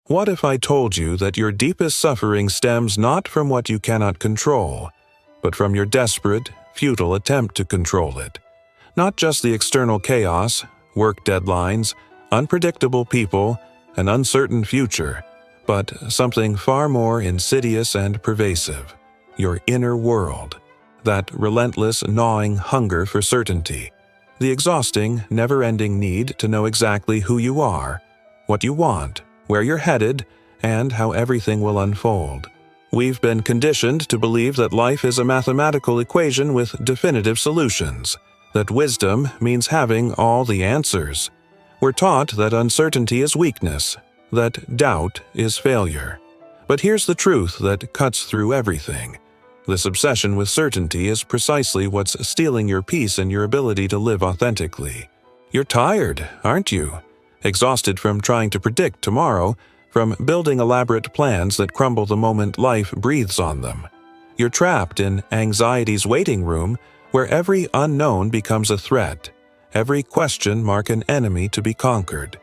What if I told you that your deepest suffering stems not from what you cannot control, but from your desperate, futile attempt to control it? Not just the external chaos, work deadlines, unpredictable people, an uncertain future, but something far more insidious and pervasive: your inner world, that relentless, gnawing hunger for certainty, the exhausting, never-ending need to know exactly who you are, what you want, where you're headed, and how everything will unfold. We've been conditioned to believe that life is a mathematical equation with definitive solutions, that wisdom means having all the answers. We're taught that uncertainty is weakness, that doubt is failure. But here's the truth that cuts through everything. This obsession with certainty is precisely what's stealing your peace and your ability to live authentically. You're tired, aren't you? Exhausted from trying to predict tomorrow, from building elaborate plans that crumble the moment life breathes on them. You're trapped in anxiety's waiting room, where every unknown becomes a threat, every question mark an enemy to be conquered.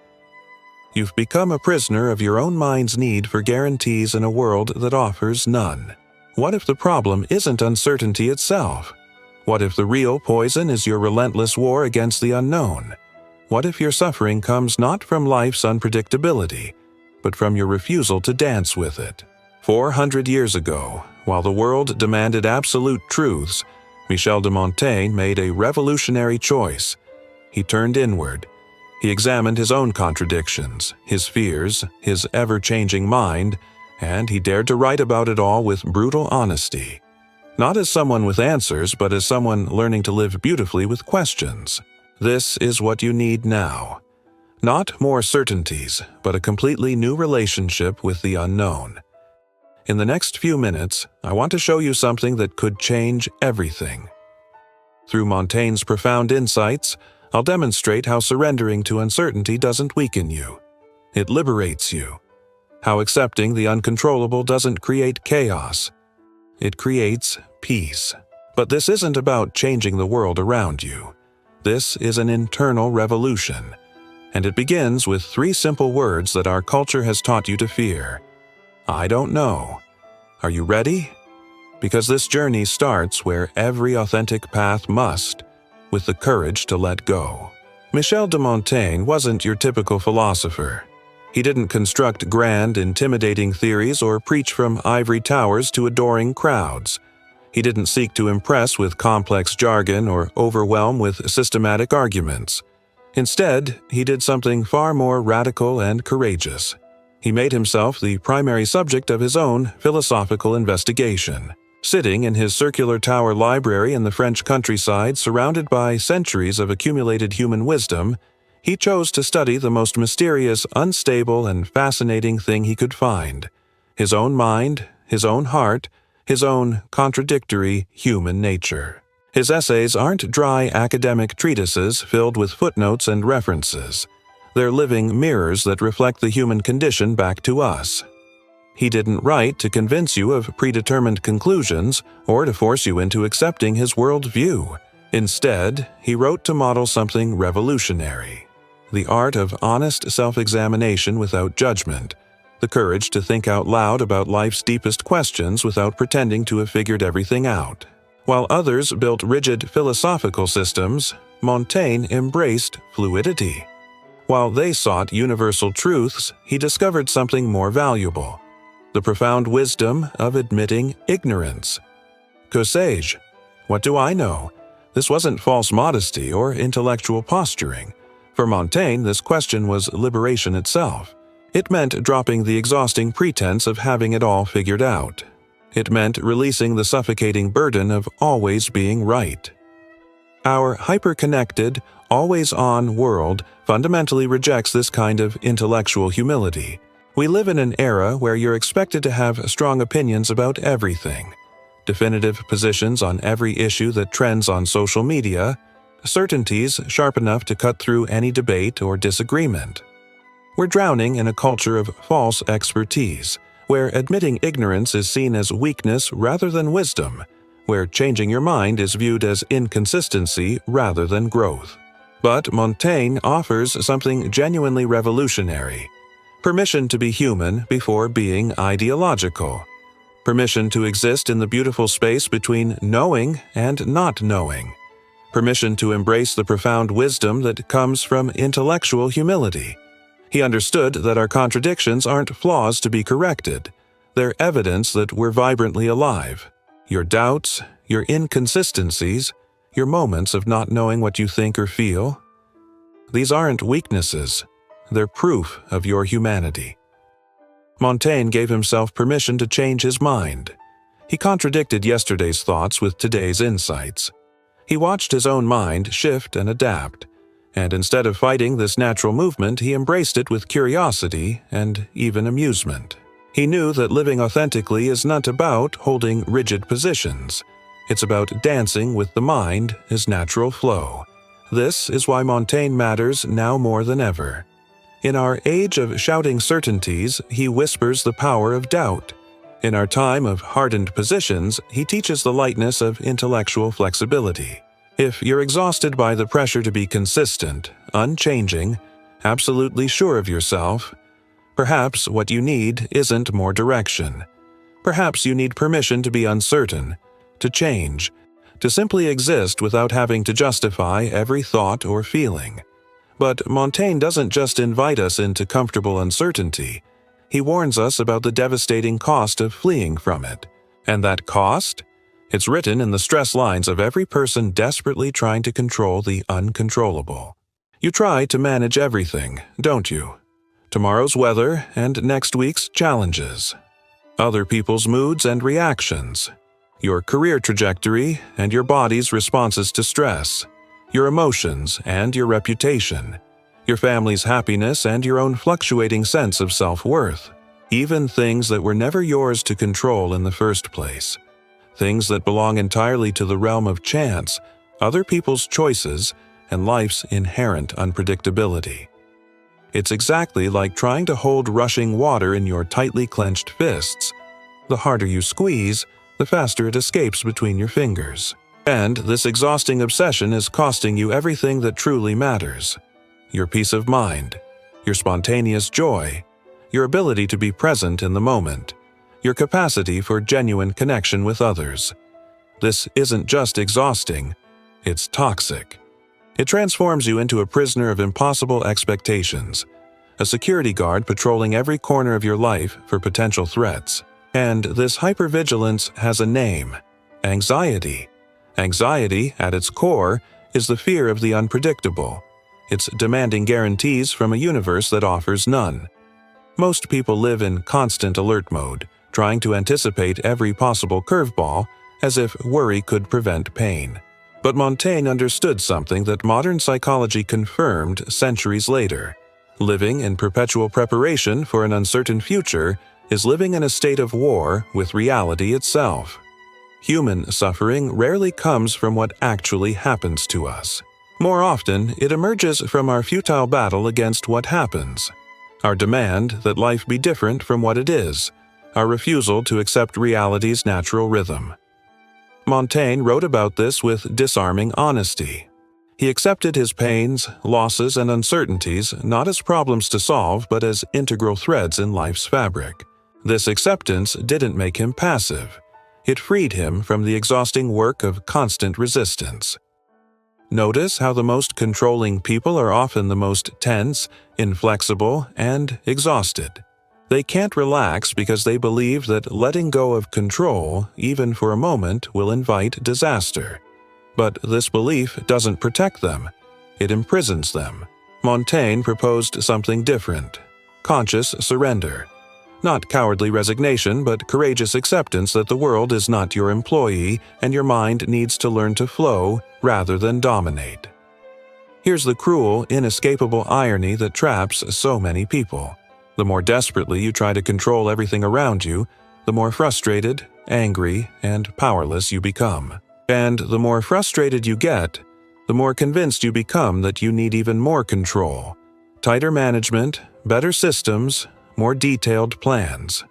You've become a prisoner of your own mind's need for guarantees in a world that offers none. What if the problem isn't uncertainty itself? What if the real poison is your relentless war against the unknown? What if your suffering comes not from life's unpredictability, but from your refusal to dance with it? 400 years ago, while the world demanded absolute truths, Michel de Montaigne made a revolutionary choice. He turned inward. He examined his own contradictions, his fears, his ever-changing mind, and he dared to write about it all with brutal honesty. Not as someone with answers, but as someone learning to live beautifully with questions. This is what you need now. Not more certainties, but a completely new relationship with the unknown. In the next few minutes, I want to show you something that could change everything. Through Montaigne's profound insights, I'll demonstrate how surrendering to uncertainty doesn't weaken you. It liberates you. How accepting the uncontrollable doesn't create chaos. It creates peace. But this isn't about changing the world around you. This is an internal revolution. And it begins with 3 simple words that our culture has taught you to fear. I don't know. Are you ready? Because this journey starts where every authentic path must, with the courage to let go. Michel de Montaigne wasn't your typical philosopher. He didn't construct grand, intimidating theories or preach from ivory towers to adoring crowds. He didn't seek to impress with complex jargon or overwhelm with systematic arguments. Instead, he did something far more radical and courageous. He made himself the primary subject of his own philosophical investigation. Sitting in his circular tower library in the French countryside, surrounded by centuries of accumulated human wisdom, he chose to study the most mysterious, unstable, and fascinating thing he could find: his own mind, his own heart, his own contradictory human nature. His essays aren't dry academic treatises filled with footnotes and references. They're living mirrors that reflect the human condition back to us. He didn't write to convince you of predetermined conclusions or to force you into accepting his worldview. Instead, he wrote to model something revolutionary: the art of honest self-examination without judgment, the courage to think out loud about life's deepest questions without pretending to have figured everything out. While others built rigid philosophical systems, Montaigne embraced fluidity. While they sought universal truths, he discovered something more valuable: the profound wisdom of admitting ignorance. Que sais-je? What do I know? This wasn't false modesty or intellectual posturing. For Montaigne, this question was liberation itself. It meant dropping the exhausting pretense of having it all figured out. It meant releasing the suffocating burden of always being right. Our hyper-connected, always-on world fundamentally rejects this kind of intellectual humility. We live in an era where you're expected to have strong opinions about everything, definitive positions on every issue that trends on social media, certainties sharp enough to cut through any debate or disagreement. We're drowning in a culture of false expertise, where admitting ignorance is seen as weakness rather than wisdom, where changing your mind is viewed as inconsistency rather than growth. But Montaigne offers something genuinely revolutionary: Permission to be human before being ideological. Permission to exist in the beautiful space between knowing and not knowing. Permission to embrace the profound wisdom that comes from intellectual humility. He understood that our contradictions aren't flaws to be corrected. They're evidence that we're vibrantly alive. Your doubts, your inconsistencies, your moments of not knowing what you think or feel. These aren't weaknesses. They're proof of your humanity. Montaigne gave himself permission to change his mind. He contradicted yesterday's thoughts with today's insights. He watched his own mind shift and adapt, and instead of fighting this natural movement, he embraced it with curiosity and even amusement. He knew that living authentically is not about holding rigid positions. It's about dancing with the mind, his natural flow. This is why Montaigne matters now more than ever. In our age of shouting certainties, he whispers the power of doubt. In our time of hardened positions, he teaches the lightness of intellectual flexibility. If you're exhausted by the pressure to be consistent, unchanging, absolutely sure of yourself, perhaps what you need isn't more direction. Perhaps you need permission to be uncertain, to change, to simply exist without having to justify every thought or feeling. But Montaigne doesn't just invite us into comfortable uncertainty. He warns us about the devastating cost of fleeing from it. And that cost? It's written in the stress lines of every person desperately trying to control the uncontrollable. You try to manage everything, don't you? Tomorrow's weather and next week's challenges. Other people's moods and reactions. Your career trajectory and your body's responses to stress. Your emotions and your reputation. Your family's happiness and your own fluctuating sense of self-worth. Even things that were never yours to control in the first place. Things that belong entirely to the realm of chance, other people's choices, and life's inherent unpredictability. It's exactly like trying to hold rushing water in your tightly clenched fists. The harder you squeeze, the faster it escapes between your fingers. And this exhausting obsession is costing you everything that truly matters. Your peace of mind, your spontaneous joy, your ability to be present in the moment, your capacity for genuine connection with others. This isn't just exhausting, it's toxic. It transforms you into a prisoner of impossible expectations, a security guard patrolling every corner of your life for potential threats. And this hypervigilance has a name: anxiety. Anxiety, at its core, is the fear of the unpredictable. It's demanding guarantees from a universe that offers none. Most people live in constant alert mode, trying to anticipate every possible curveball, as if worry could prevent pain. But Montaigne understood something that modern psychology confirmed centuries later. Living in perpetual preparation for an uncertain future is living in a state of war with reality itself. Human suffering rarely comes from what actually happens to us. More often, it emerges from our futile battle against what happens. Our demand that life be different from what it is. Our refusal to accept reality's natural rhythm. Montaigne wrote about this with disarming honesty. He accepted his pains, losses, and uncertainties not as problems to solve but as integral threads in life's fabric. This acceptance didn't make him passive. It freed him from the exhausting work of constant resistance. Notice how the most controlling people are often the most tense, inflexible, and exhausted. They can't relax because they believe that letting go of control, even for a moment, will invite disaster. But this belief doesn't protect them. It imprisons them. Montaigne proposed something different: conscious surrender. Not cowardly resignation, but courageous acceptance that the world is not your employee and your mind needs to learn to flow rather than dominate. Here's the cruel, inescapable irony that traps so many people. The more desperately you try to control everything around you, the more frustrated, angry, and powerless you become. And the more frustrated you get, the more convinced you become that you need even more control, tighter management, better systems, more detailed plans.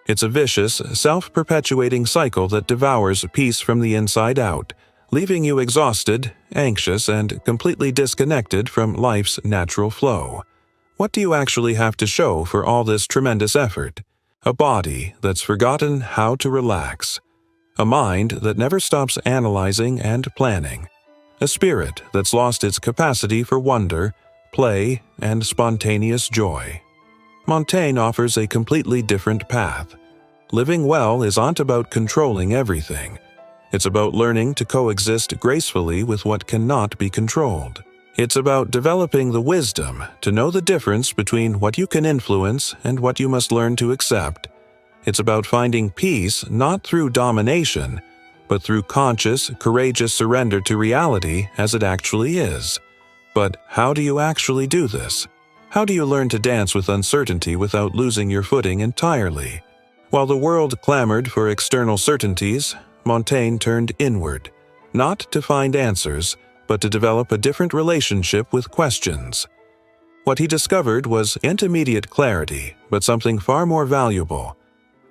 It's a vicious, self-perpetuating cycle that devours peace from the inside out, leaving you exhausted, anxious, and completely disconnected from life's natural flow. What do you actually have to show for all this tremendous effort? A body that's forgotten how to relax. A mind that never stops analyzing and planning. A spirit that's lost its capacity for wonder, play, and spontaneous joy. Montaigne offers a completely different path. Living well isn't about controlling everything. It's about learning to coexist gracefully with what cannot be controlled. It's about developing the wisdom to know the difference between what you can influence and what you must learn to accept. It's about finding peace not through domination, but through conscious, courageous surrender to reality as it actually is. But how do you actually do this? How do you learn to dance with uncertainty without losing your footing entirely? While the world clamored for external certainties, Montaigne turned inward, not to find answers, but to develop a different relationship with questions. What he discovered was intermediate clarity, but something far more valuable,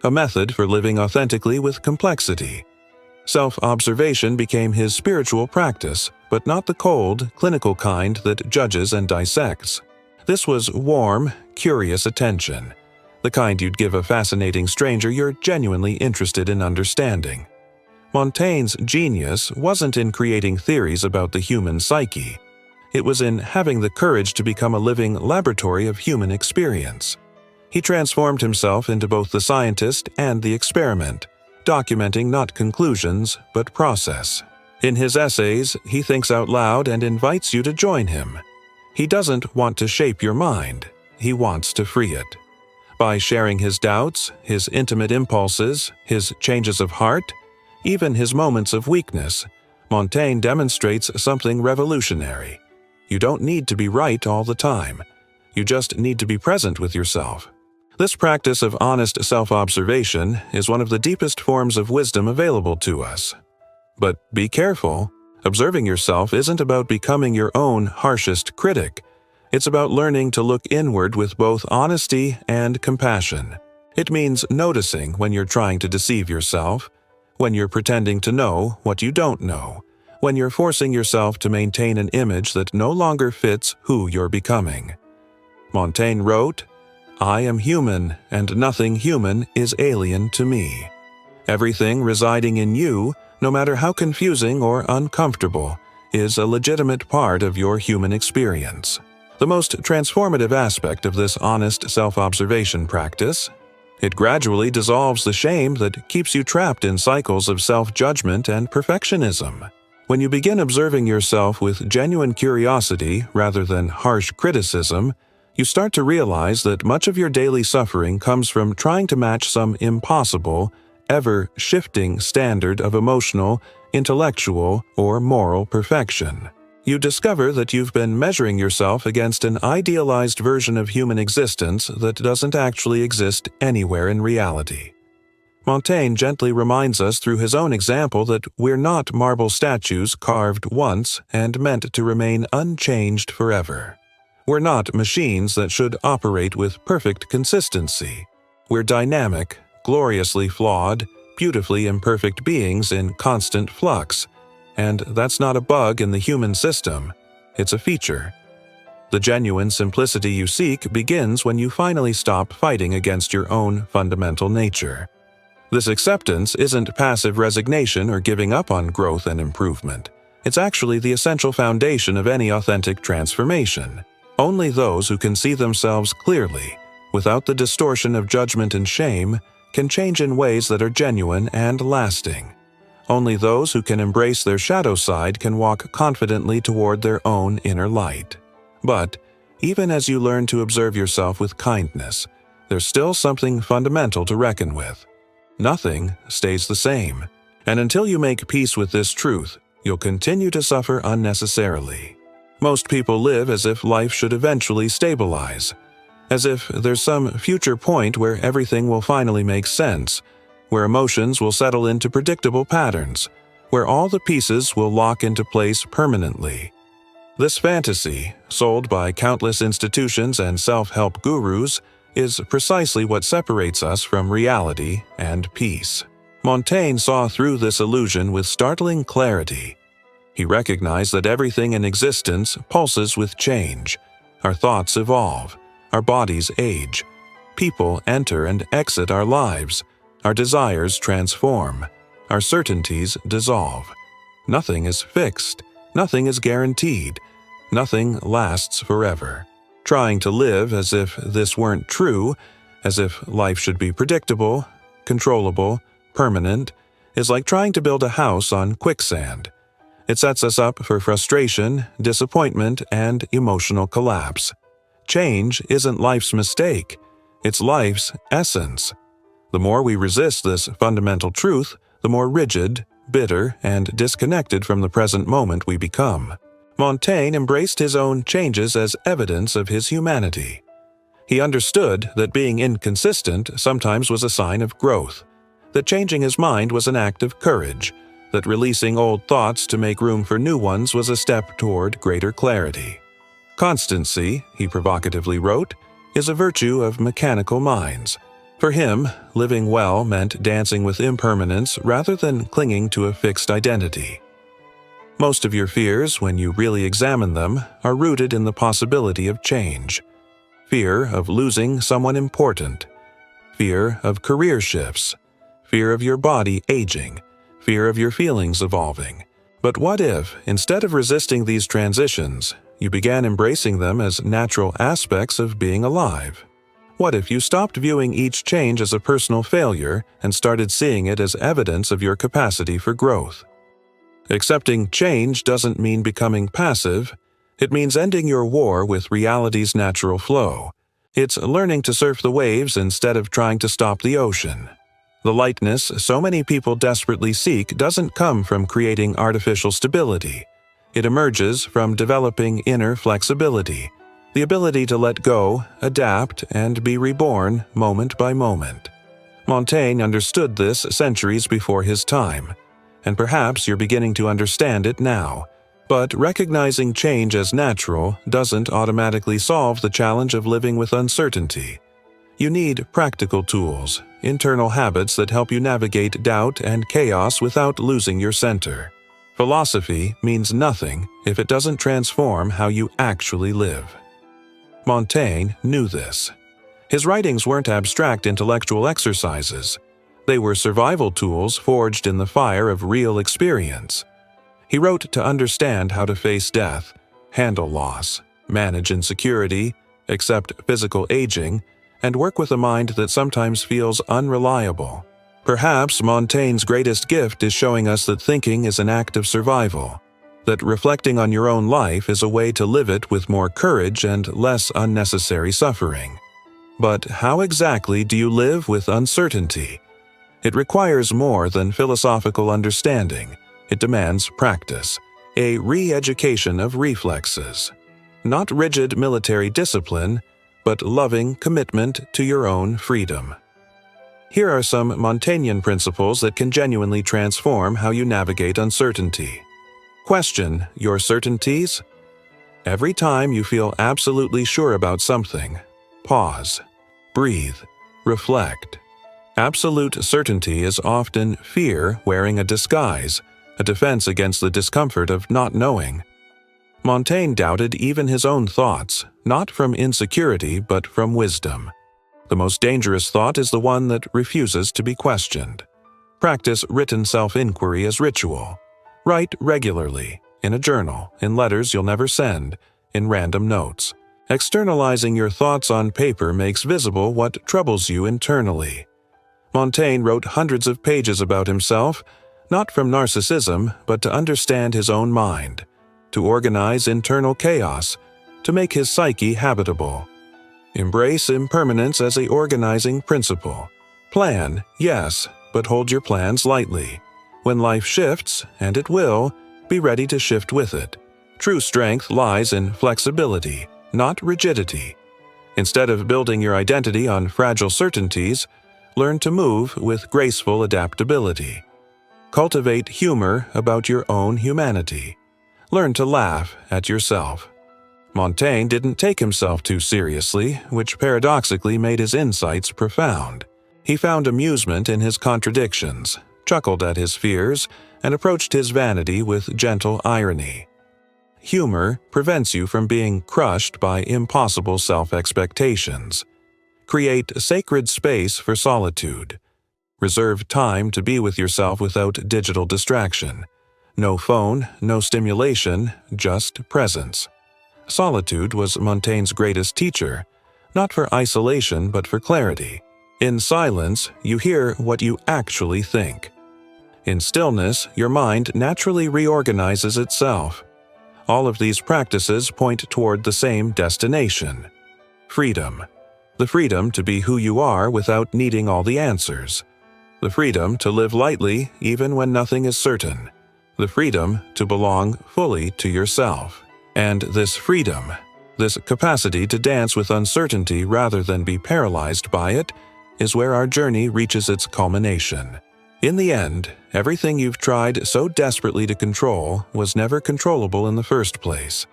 a method for living authentically with complexity. Self-observation became his spiritual practice, but not the cold, clinical kind that judges and dissects. This was warm, curious attention, the kind you'd give a fascinating stranger you're genuinely interested in understanding. Montaigne's genius wasn't in creating theories about the human psyche. It was in having the courage to become a living laboratory of human experience. He transformed himself into both the scientist and the experiment, documenting not conclusions, but process. In his essays, he thinks out loud and invites you to join him. He doesn't want to shape your mind, he wants to free it. By sharing his doubts, his intimate impulses, his changes of heart, even his moments of weakness, Montaigne demonstrates something revolutionary. You don't need to be right all the time. You just need to be present with yourself. This practice of honest self-observation is one of the deepest forms of wisdom available to us. But be careful. Observing yourself isn't about becoming your own harshest critic. It's about learning to look inward with both honesty and compassion. It means noticing when you're trying to deceive yourself, when you're pretending to know what you don't know, when you're forcing yourself to maintain an image that no longer fits who you're becoming. Montaigne wrote, "I am human, and nothing human is alien to me. Everything residing in you, no matter how confusing or uncomfortable, is a legitimate part of your human experience." The most transformative aspect of this honest self-observation practice, it gradually dissolves the shame that keeps you trapped in cycles of self-judgment and perfectionism. When you begin observing yourself with genuine curiosity rather than harsh criticism, you start to realize that much of your daily suffering comes from trying to match some impossible, ever-shifting standard of emotional, intellectual, or moral perfection. You discover that you've been measuring yourself against an idealized version of human existence that doesn't actually exist anywhere in reality. Montaigne gently reminds us through his own example that we're not marble statues carved once and meant to remain unchanged forever. We're not machines that should operate with perfect consistency. We're dynamic, gloriously flawed, beautifully imperfect beings in constant flux, and that's not a bug in the human system, it's a feature. The genuine simplicity you seek begins when you finally stop fighting against your own fundamental nature. This acceptance isn't passive resignation or giving up on growth and improvement. It's actually the essential foundation of any authentic transformation. Only those who can see themselves clearly, without the distortion of judgment and shame, can change in ways that are genuine and lasting. Only those who can embrace their shadow side can walk confidently toward their own inner light. But, even as you learn to observe yourself with kindness, there's still something fundamental to reckon with. Nothing stays the same. And until you make peace with this truth, you'll continue to suffer unnecessarily. Most people live as if life should eventually stabilize, as if there's some future point where everything will finally make sense, where emotions will settle into predictable patterns, where all the pieces will lock into place permanently. This fantasy, sold by countless institutions and self-help gurus, is precisely what separates us from reality and peace. Montaigne saw through this illusion with startling clarity. He recognized that everything in existence pulses with change. Our thoughts evolve. Our bodies age. People enter and exit our lives. Our desires transform. Our certainties dissolve. Nothing is fixed. Nothing is guaranteed. Nothing lasts forever. Trying to live as if this weren't true, as if life should be predictable, controllable, permanent, is like trying to build a house on quicksand. It sets us up for frustration, disappointment, and emotional collapse. Change isn't life's mistake. It's life's essence. The more we resist this fundamental truth, the more rigid, bitter, and disconnected from the present moment we become. Montaigne embraced his own changes as evidence of his humanity. He understood that being inconsistent sometimes was a sign of growth, that changing his mind was an act of courage, that releasing old thoughts to make room for new ones was a step toward greater clarity. Constancy, he provocatively wrote, is a virtue of mechanical minds. For him, living well meant dancing with impermanence rather than clinging to a fixed identity. Most of your fears, when you really examine them, are rooted in the possibility of change. Fear of losing someone important. Fear of career shifts. Fear of your body aging. Fear of your feelings evolving. But what if, instead of resisting these transitions, you began embracing them as natural aspects of being alive? What if you stopped viewing each change as a personal failure and started seeing it as evidence of your capacity for growth? Accepting change doesn't mean becoming passive. It means ending your war with reality's natural flow. It's learning to surf the waves instead of trying to stop the ocean. The lightness so many people desperately seek doesn't come from creating artificial stability. It emerges from developing inner flexibility, the ability to let go, adapt, and be reborn moment by moment. Montaigne understood this centuries before his time, and perhaps you're beginning to understand it now. But recognizing change as natural doesn't automatically solve the challenge of living with uncertainty. You need practical tools, internal habits that help you navigate doubt and chaos without losing your center. Philosophy means nothing if it doesn't transform how you actually live. Montaigne knew this. His writings weren't abstract intellectual exercises. They were survival tools forged in the fire of real experience. He wrote to understand how to face death, handle loss, manage insecurity, accept physical aging, and work with a mind that sometimes feels unreliable. Perhaps Montaigne's greatest gift is showing us that thinking is an act of survival, that reflecting on your own life is a way to live it with more courage and less unnecessary suffering. But how exactly do you live with uncertainty? It requires more than philosophical understanding. It demands practice, a re-education of reflexes. Not rigid military discipline, but loving commitment to your own freedom. Here are some Montaignian principles that can genuinely transform how you navigate uncertainty. Question your certainties. Every time you feel absolutely sure about something, pause, breathe, reflect. Absolute certainty is often fear wearing a disguise, a defense against the discomfort of not knowing. Montaigne doubted even his own thoughts, not from insecurity but from wisdom. The most dangerous thought is the one that refuses to be questioned. Practice written self-inquiry as ritual. Write regularly, in a journal, in letters you'll never send, in random notes. Externalizing your thoughts on paper makes visible what troubles you internally. Montaigne wrote hundreds of pages about himself, not from narcissism, but to understand his own mind, to organize internal chaos, to make his psyche habitable. Embrace impermanence as an organizing principle. Plan, yes, but hold your plans lightly. When life shifts, and it will, be ready to shift with it. True strength lies in flexibility, not rigidity. Instead of building your identity on fragile certainties, learn to move with graceful adaptability. Cultivate humor about your own humanity. Learn to laugh at yourself. Montaigne didn't take himself too seriously, which paradoxically made his insights profound. He found amusement in his contradictions, chuckled at his fears, and approached his vanity with gentle irony. humor prevents you from being crushed by impossible self-expectations. Create a sacred space for solitude. Reserve time to be with yourself without digital distraction. No phone, no stimulation, just presence. Solitude was Montaigne's greatest teacher, not for isolation but for clarity. In silence, you hear what you actually think. In stillness, your mind naturally reorganizes itself. All of these practices point toward the same destination: freedom. The freedom to be who you are without needing all the answers. The freedom to live lightly even when nothing is certain. The freedom to belong fully to yourself. And this freedom, this capacity to dance with uncertainty rather than be paralyzed by it, is where our journey reaches its culmination. In the end, everything you've tried so desperately to control was never controllable in the first place.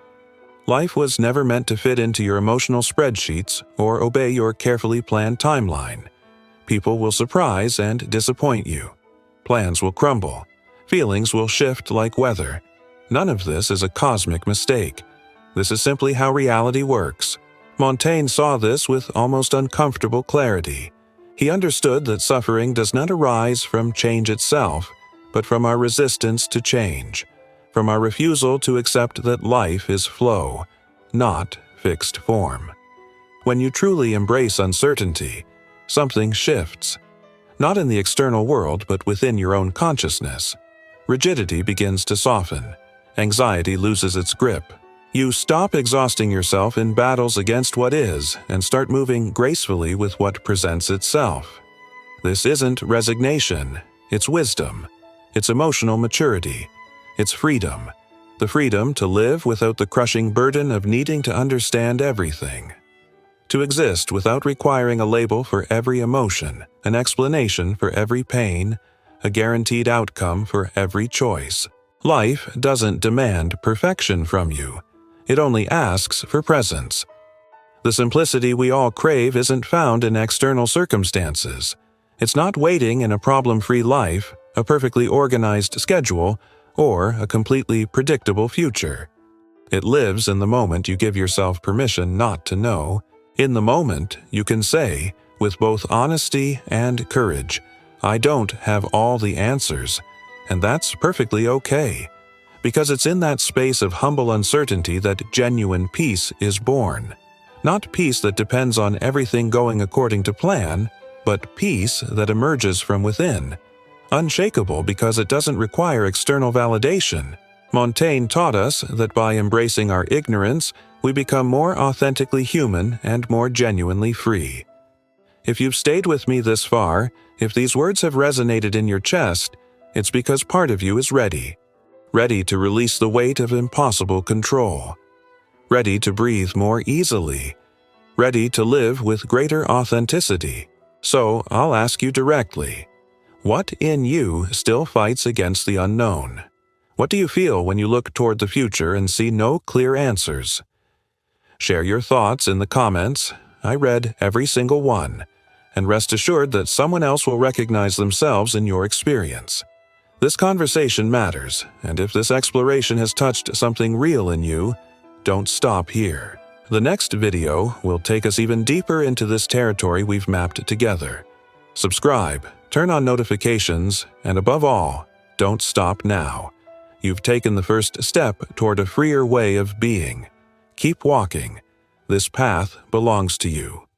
Life was never meant to fit into your emotional spreadsheets or obey your carefully planned timeline. People will surprise and disappoint you. Plans will crumble. Feelings will shift like weather. None of this is a cosmic mistake. This is simply how reality works. Montaigne saw this with almost uncomfortable clarity. He understood that suffering does not arise from change itself, but from our resistance to change, from our refusal to accept that life is flow, not fixed form. When you truly embrace uncertainty, something shifts. Not in the external world, but within your own consciousness. Rigidity begins to soften. Anxiety loses its grip. You stop exhausting yourself in battles against what is and start moving gracefully with what presents itself. This isn't resignation, it's wisdom. It's emotional maturity. It's freedom. The freedom to live without the crushing burden of needing to understand everything. To exist without requiring a label for every emotion, an explanation for every pain, a guaranteed outcome for every choice. Life doesn't demand perfection from you. It only asks for presence. The simplicity we all crave isn't found in external circumstances. It's not waiting in a problem-free life, a perfectly organized schedule, or a completely predictable future. It lives in the moment you give yourself permission not to know. In the moment, you can say, with both honesty and courage, I don't have all the answers, and that's perfectly okay. Because it's in that space of humble uncertainty that genuine peace is born. Not peace that depends on everything going according to plan, but peace that emerges from within. Unshakable because it doesn't require external validation. Montaigne taught us that by embracing our ignorance, we become more authentically human and more genuinely free. If you've stayed with me this far, if these words have resonated in your chest, it's because part of you is ready. Ready to release the weight of impossible control. Ready to breathe more easily. Ready to live with greater authenticity. So I'll ask you directly, what in you still fights against the unknown? What do you feel when you look toward the future and see no clear answers? Share your thoughts in the comments. I read every single one, and rest assured that someone else will recognize themselves in your experience. This conversation matters, and if this exploration has touched something real in you, don't stop here. The next video will take us even deeper into this territory we've mapped together. Subscribe, turn on notifications, and above all, don't stop now. You've taken the first step toward a freer way of being. Keep walking. This path belongs to you.